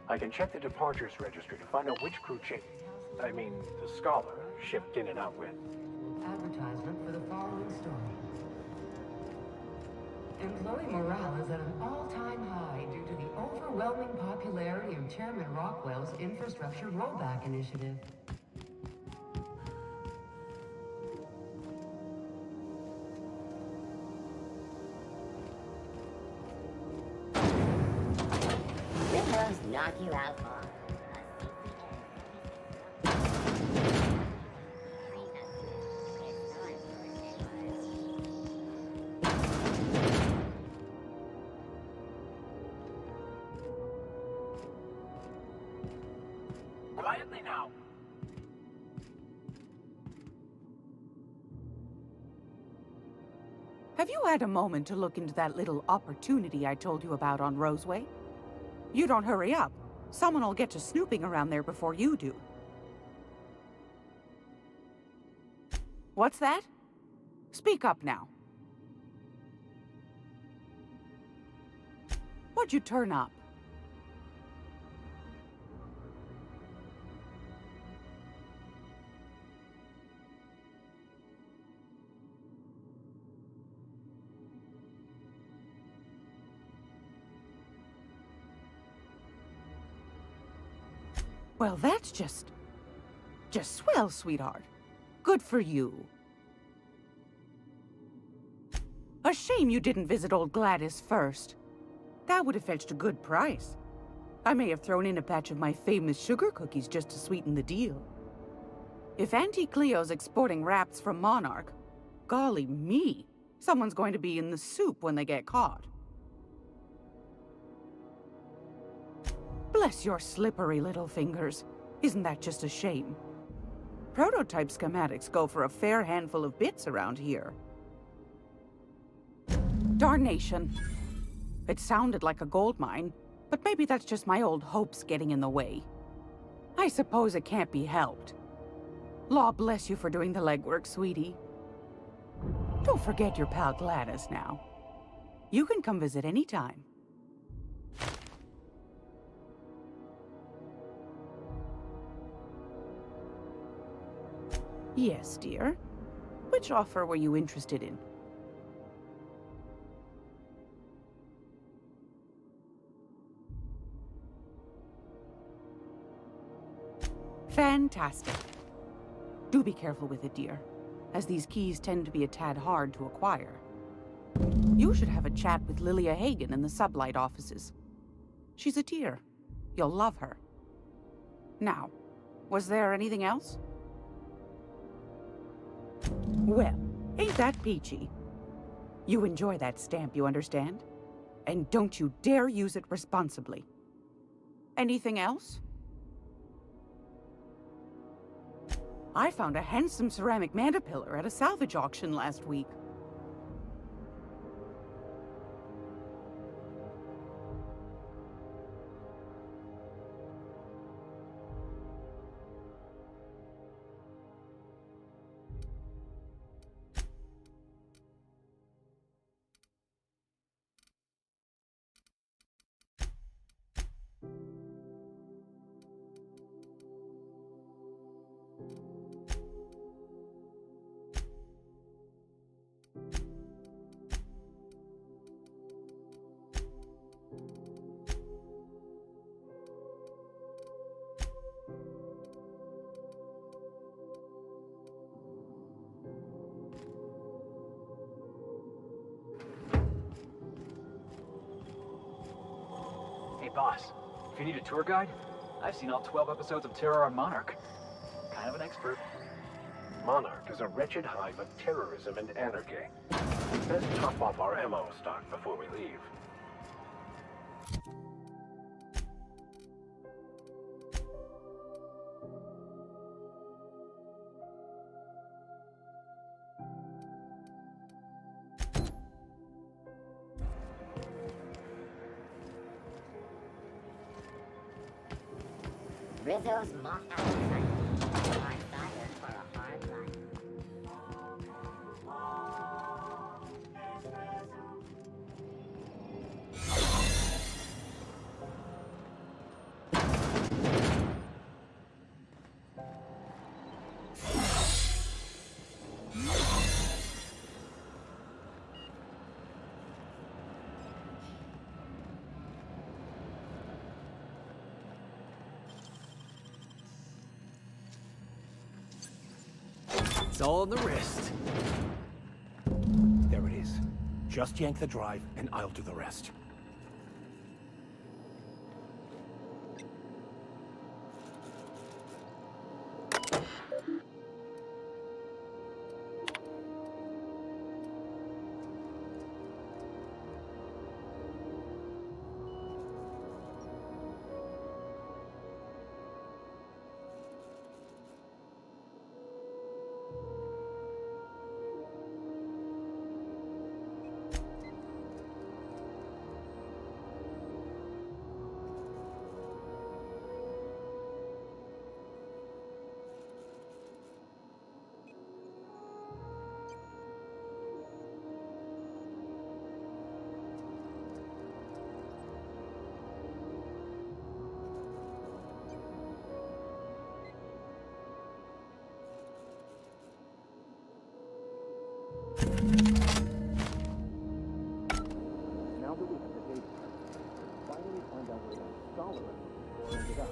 I can check the departures registry to find out which crew the scholar, shipped in and out with. Advertisement for the following story. Employee morale is at an all-time high due to the overwhelming popularity of Chairman Rockwell's infrastructure rollback initiative. Windows knock you out for. Quietly now. Have you had a moment to look into that little opportunity I told you about on Roseway? You don't hurry up. Someone will get to snooping around there before you do. What's that? Speak up now. What'd you turn up? Well, that's just swell, sweetheart. Good for you. A shame you didn't visit old Gladys first. That would have fetched a good price. I may have thrown in a batch of my famous sugar cookies just to sweeten the deal. If Auntie Cleo's exporting wraps from Monarch, golly me, someone's going to be in the soup when they get caught. Bless your slippery little fingers. Isn't that just a shame? Prototype schematics go for a fair handful of bits around here. Darnation. It sounded like a gold mine, but maybe that's just my old hopes getting in the way. I suppose it can't be helped. Law bless you for doing the legwork, sweetie. Don't forget your pal Gladys now. You can come visit anytime. Yes, dear. Which offer were you interested in? Fantastic. Do be careful with it, dear, as these keys tend to be a tad hard to acquire. You should have a chat with Lilia Hagen in the Sublight offices. She's a dear. You'll love her. Now, was there anything else? Well, ain't that peachy? You enjoy that stamp, you understand? And don't you dare use it responsibly. Anything else? I found a handsome ceramic mandapillar at a salvage auction last week. Hey boss, if you need a tour guide, I've seen all 12 episodes of Terror on Monarch. Kind of an expert. Monarch is a wretched hive of terrorism and anarchy. Best top off our ammo stock before we leave. Rizzo's mock appetite. My desire for a hard life. It's all in the wrist. There it is. Just yank the drive, and I'll do the rest. Now that we have the data, finally find out where that scholar ended up.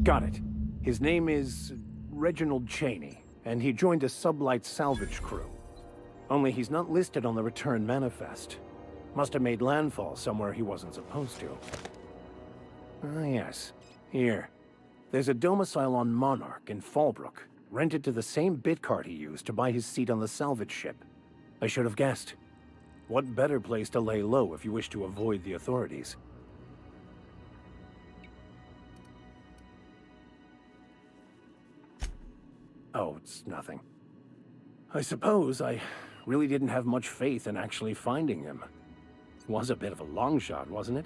Got it. His name is Reginald Cheney, and he joined a sublight salvage crew. Only he's not listed on the return manifest. Must have made landfall somewhere he wasn't supposed to. Ah, yes. Here. There's a domicile on Monarch in Fallbrook, rented to the same bit card he used to buy his seat on the salvage ship. I should have guessed. What better place to lay low if you wish to avoid the authorities? Oh, it's nothing. I suppose I really didn't have much faith in actually finding him. Was a bit of a long shot, wasn't it?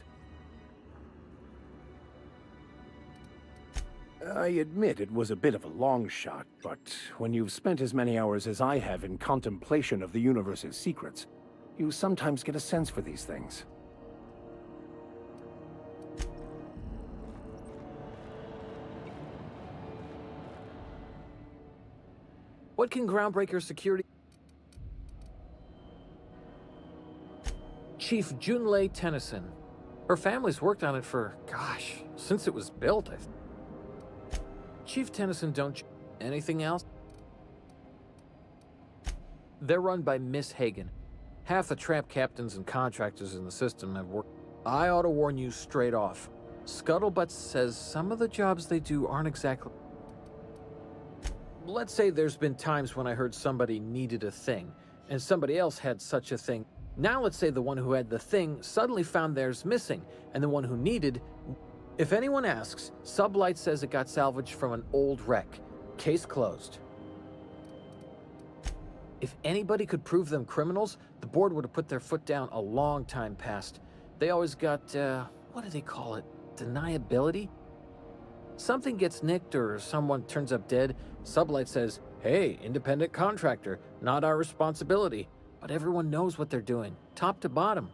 I admit it was a bit of a long shot, but when you've spent as many hours as I have in contemplation of the universe's secrets, you sometimes get a sense for these things. What can Groundbreaker Security... Chief Junlei Tennyson. Her family's worked on it for, gosh, since it was built, I think. Chief Tennyson don't... Anything else? They're run by Miss Hagen. Half the tramp captains and contractors in the system have worked... I ought to warn you straight off. Scuttlebutt says some of the jobs they do aren't exactly... Let's say there's been times when I heard somebody needed a thing, and somebody else had such a thing. Now let's say the one who had the thing suddenly found theirs missing, and the one who needed... If anyone asks, Sublight says it got salvaged from an old wreck. Case closed. If anybody could prove them criminals, the board would have put their foot down a long time past. They always got, what do they call it? Deniability? Something gets nicked or someone turns up dead, Sublight says, hey, independent contractor, not our responsibility. But everyone knows what they're doing, top to bottom.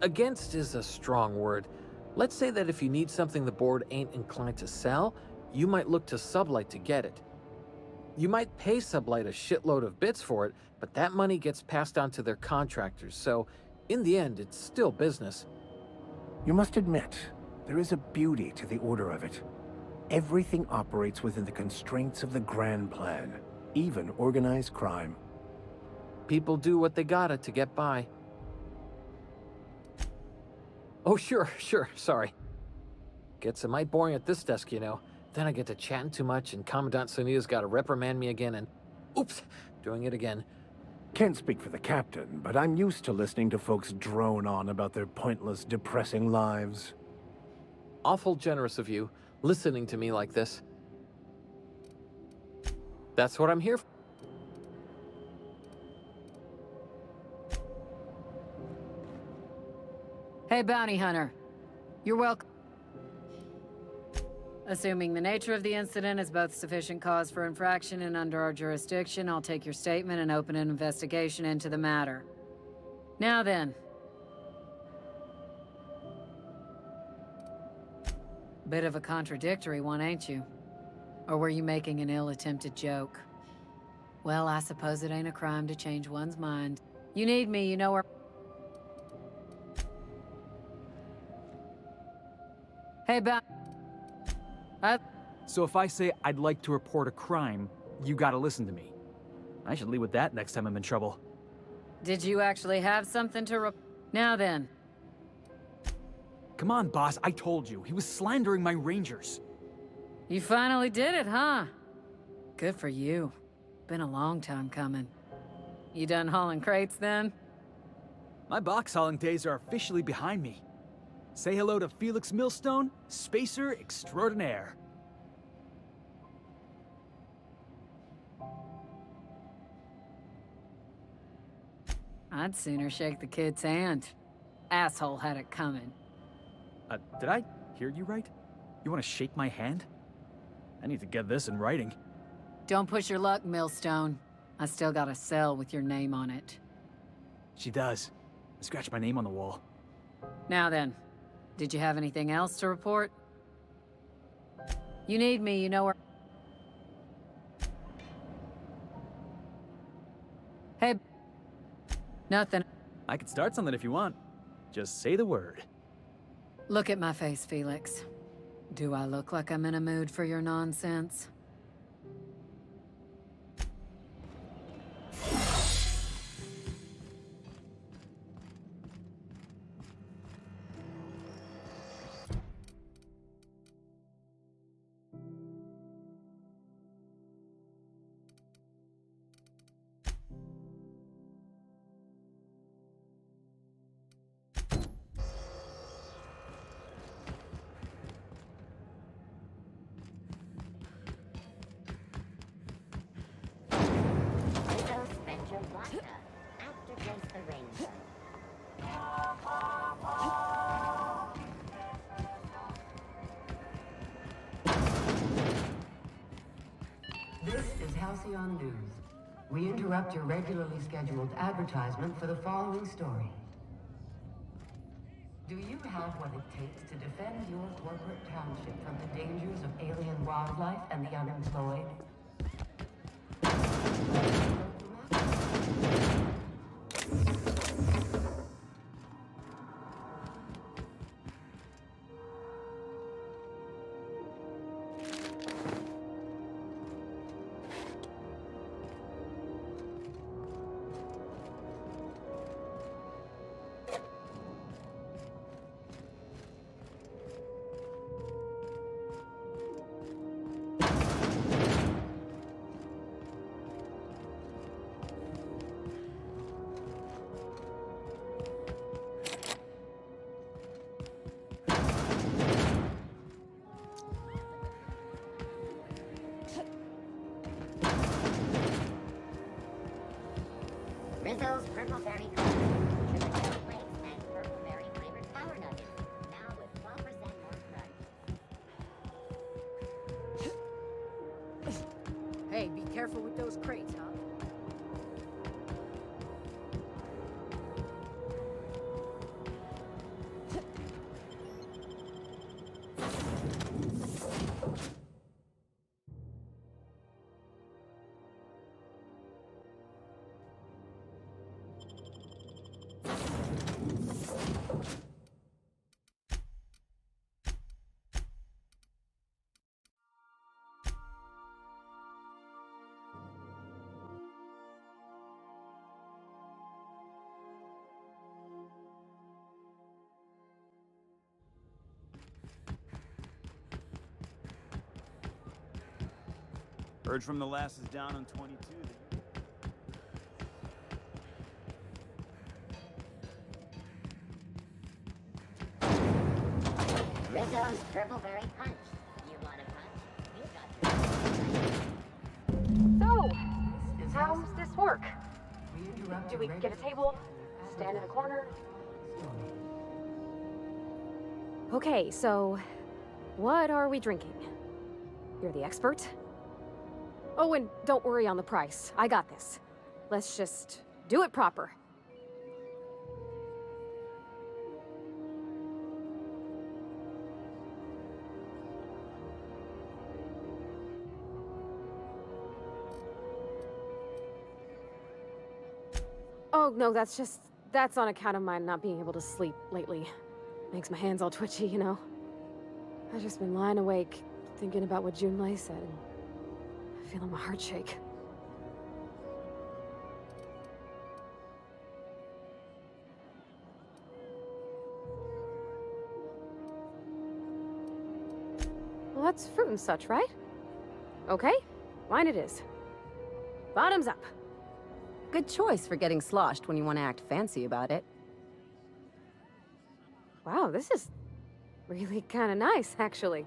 Against is a strong word. Let's say that if you need something the board ain't inclined to sell, you might look to Sublight to get it. You might pay Sublight a shitload of bits for it, but that money gets passed on to their contractors, so in the end, it's still business. You must admit, there is a beauty to the order of it. Everything operates within the constraints of the grand plan, even organized crime. People do what they gotta to get by. Oh, sure, sorry. Gets a mite boring at this desk, you know. Then I get to chatting too much and Commandant Sonia's gotta reprimand me again and... Oops, doing it again. Can't speak for the captain, but I'm used to listening to folks drone on about their pointless, depressing lives. Awful generous of you, listening to me like this. That's what I'm here for. Hey, bounty hunter. You're welcome. Assuming the nature of the incident is both sufficient cause for infraction and under our jurisdiction, I'll take your statement and open an investigation into the matter. Now then. Bit of a contradictory one, ain't you? Or were you making an ill-attempted joke? Well, I suppose it ain't a crime to change one's mind. You need me, you know where... Hey, So if I say I'd like to report a crime, you gotta listen to me. I should lead with that next time I'm in trouble. did you actually have something to Now then. Come on, boss, I told you. He was slandering my rangers. You finally did it, huh? Good for you. Been a long time coming. You done hauling crates then? My box hauling days are officially behind me. Say hello to Felix Millstone, spacer extraordinaire. I'd sooner shake the kid's hand. Asshole had it coming. Did I hear you right? You want to shake my hand? I need to get this in writing. Don't push your luck, Millstone. I still got a cell with your name on it. She does. I scratched my name on the wall. Now then, did you have anything else to report? You need me, you know where... Hey... Nothing. I could start something if you want. Just say the word. Look at my face, Felix. Do I look like I'm in a mood for your nonsense? Rizzo Spencer Vodka. After Jace the Ranger. This is Halcyon News. We interrupt your regularly scheduled advertisement for the following story. Do you have what it takes to defend your corporate township from the dangers of alien wildlife and the unemployed? Rizzo's Purple Berry Coffee. Sugar Tail Flakes and Purple Berry flavored Power Nuggets. Now with 12% more crunch. Hey, be careful with those crates, huh? Heard from the last is down on 22. Rizzo's Purple Berry Punch. You want a punch? You got your So, how's this work? We interrupt Do your we get a regular- table? Stand in a corner? Okay, so what are we drinking? You're the expert? Oh, and don't worry on the price. I got this. Let's just do it proper. Oh, no, that's on account of my not being able to sleep lately. Makes my hands all twitchy, you know. I've just been lying awake, thinking about what Junlei said, and feeling my heart shake. Well, that's fruit and such, right? Okay, wine it is. Bottoms up. Good choice for getting sloshed when you want to act fancy about it. Wow, this is really kind of nice, actually.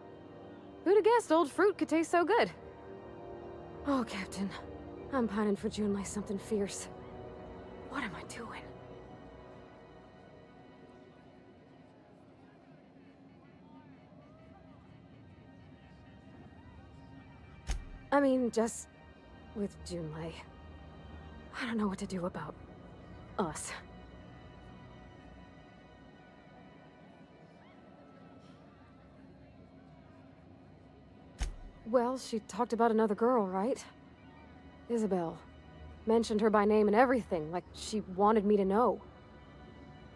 Who'd have guessed old fruit could taste so good? Oh, Captain. I'm pining for Junlei something fierce. What am I doing? I mean, just with Junlei. I don't know what to do about us. Well, she talked about another girl, right? Isabel. Mentioned her by name and everything, like she wanted me to know.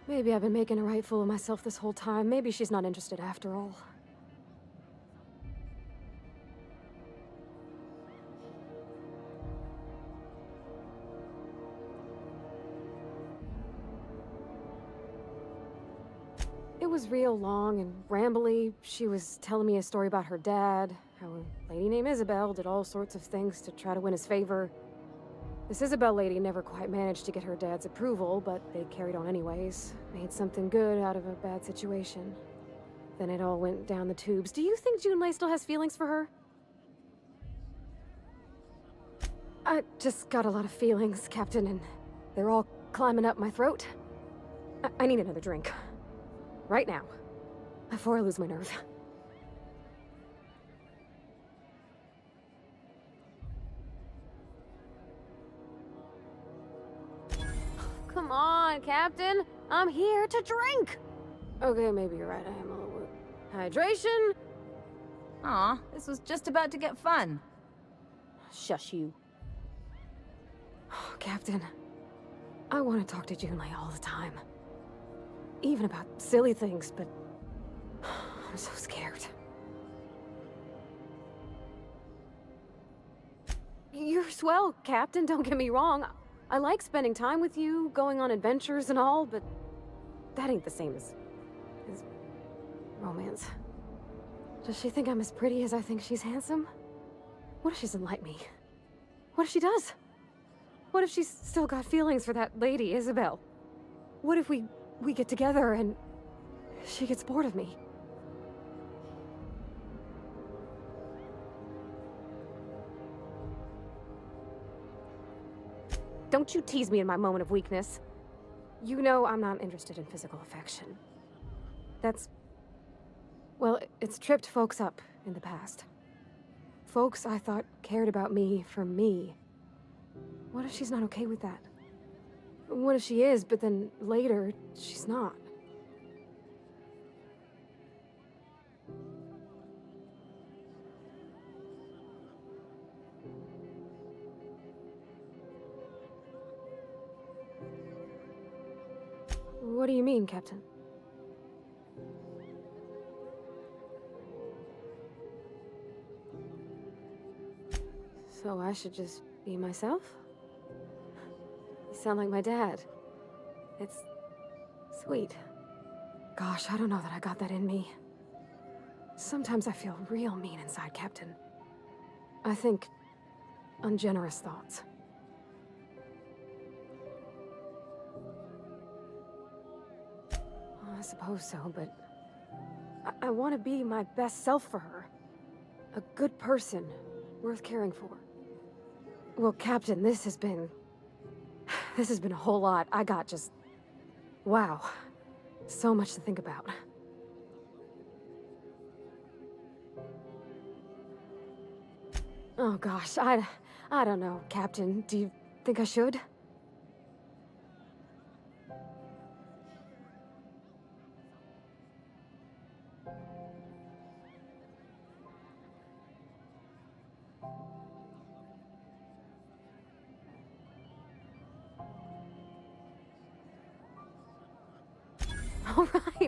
Maybe I've been making a right fool of myself this whole time. Maybe she's not interested after all. It was real long and rambly. She was telling me a story about her dad, how a lady named Isabel did all sorts of things to try to win his favor. This Isabel lady never quite managed to get her dad's approval, but they carried on anyways. Made something good out of a bad situation. Then it all went down the tubes. Do you think Junlei still has feelings for her? I just got a lot of feelings, Captain, and they're all climbing up my throat. I need another drink. Right now. Before I lose my nerve. Come on, Captain. I'm here to drink. Okay, maybe you're right. I am a little... Hydration? Aw, this was just about to get fun. Shush you. Captain, I want to talk to Junlei all the time. Even about silly things, but I'm so scared. You're swell, Captain, don't get me wrong. I like spending time with you, going on adventures and all, but that ain't the same as romance. Does she think I'm as pretty as I think she's handsome? What if she doesn't like me? What if she does? What if she's still got feelings for that lady, Isabel? What if we get together and she gets bored of me? Don't you tease me in my moment of weakness. You know I'm not interested in physical affection. That's... well, it's tripped folks up in the past. Folks I thought cared about me for me. What if she's not okay with that? What if she is, but then later, she's not? What do you mean, Captain? So I should just be myself? You sound like my dad. It's sweet. Gosh, I don't know that I got that in me. Sometimes I feel real mean inside, Captain. I think ungenerous thoughts. I suppose so, but I want to be my best self for her. A good person, worth caring for. Well, Captain, this has been a whole lot. I got just... wow. So much to think about. Oh gosh, I don't know, Captain. Do you think I should?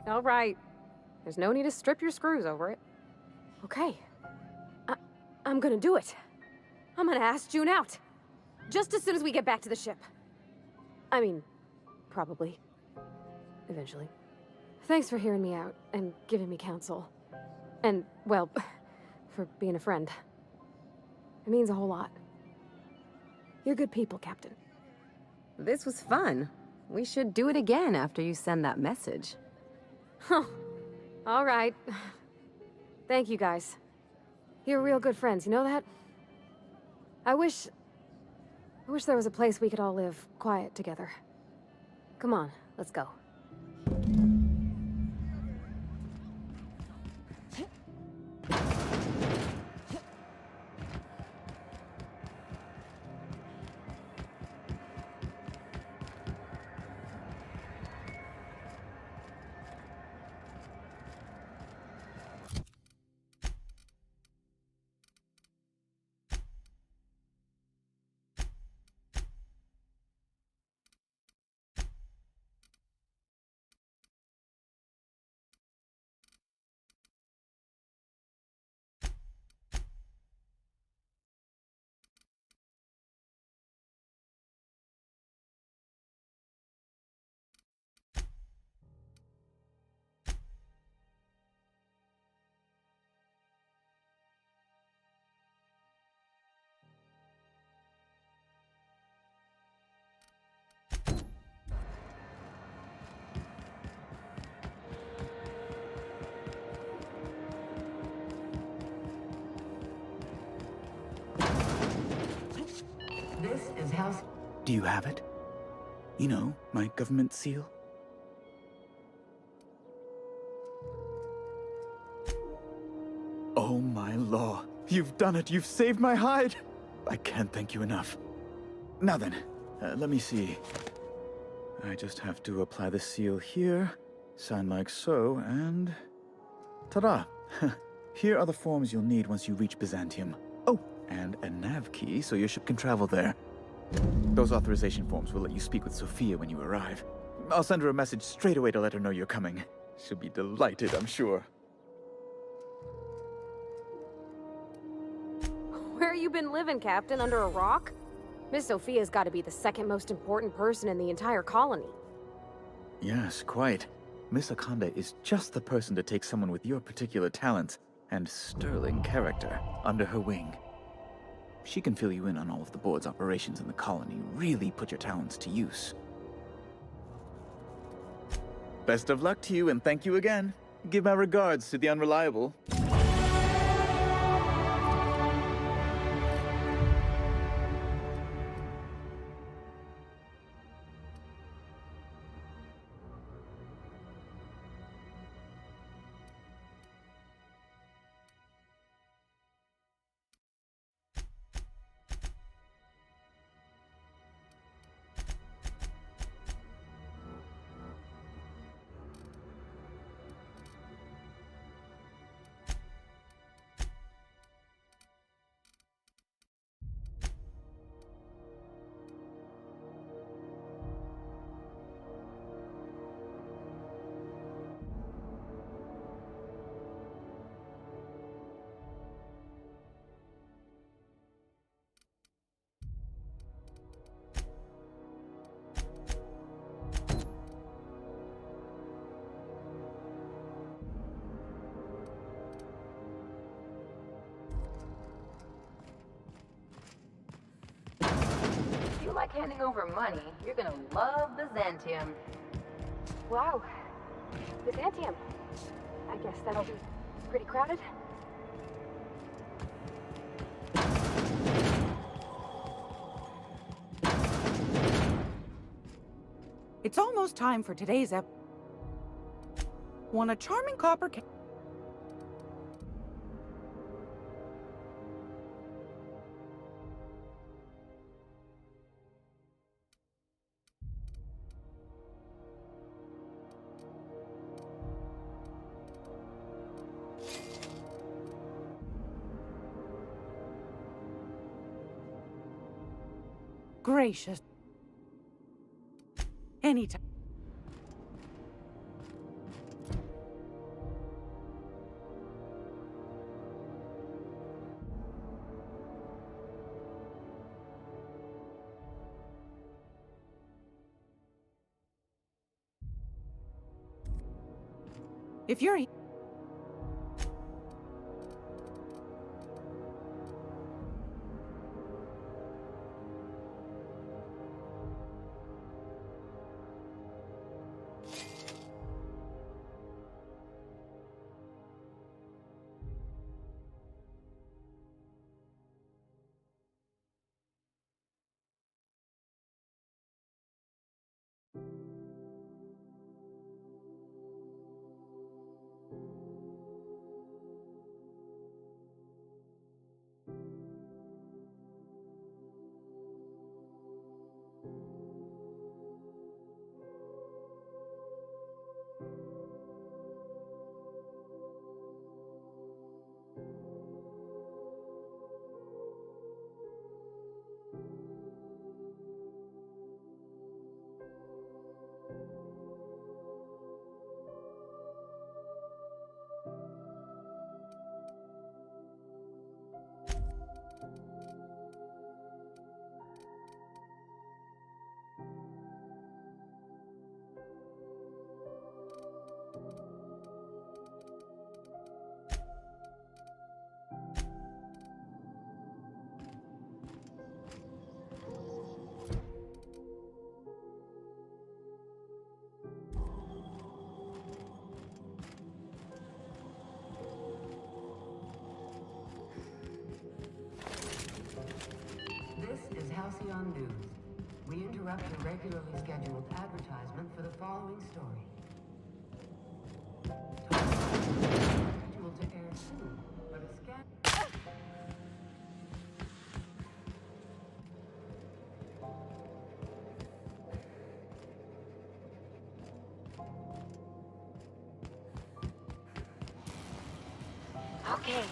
All right. There's no need to strip your screws over it. Okay. I'm gonna do it. I'm gonna ask June out. Just as soon as we get back to the ship. I mean, probably. Eventually. Thanks for hearing me out and giving me counsel. And, well, for being a friend. It means a whole lot. You're good people, Captain. This was fun. We should do it again after you send that message. Huh. All right. Thank you, guys. You're real good friends, you know that? I wish there was a place we could all live quiet together. Come on, let's go. This is House... Do you have it? You know, my government seal? Oh my law. You've done it. You've saved my hide. I can't thank you enough. Now then, let me see. I just have to apply the seal here, sign like so, and... ta-da! Here are the forms you'll need once you reach Byzantium. Oh, and a nav key so your ship can travel there. Those authorization forms will let you speak with Sophia when you arrive. I'll send her a message straight away to let her know you're coming. She'll be delighted, I'm sure. Where you been living, Captain? Under a rock? Miss Sophia's got to be the second most important person in the entire colony. Yes, quite. Miss Akanda is just the person to take someone with your particular talents and sterling character under her wing. She can fill you in on all of the board's operations in the colony, really put your talents to use. Best of luck to you, and thank you again. Give my regards to the Unreliable. If you like handing over money, you're gonna love Byzantium. Wow. Byzantium. I guess that'll be pretty crowded. It's almost time for today's Want a charming copper Gracious. Anytime. If you're... This is Halcyon News. We interrupt your regularly scheduled advertisement for the following story. Scheduled to air soon, but a scan... Okay.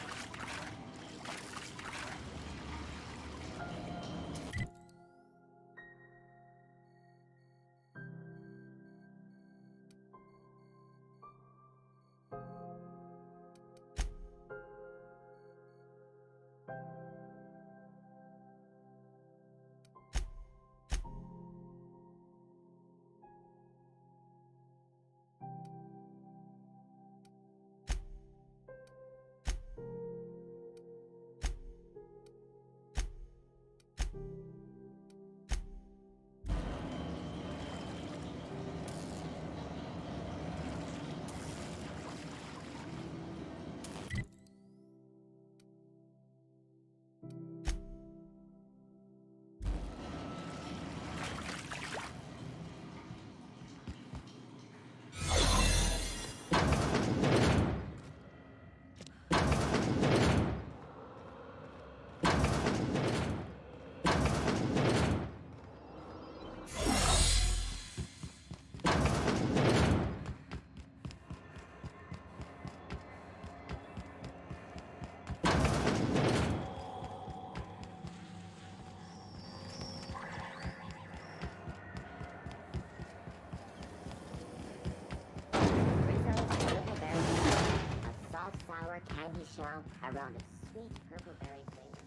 Sour candy shell around a sweet purple berry flavor.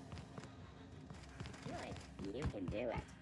Good. You can do it.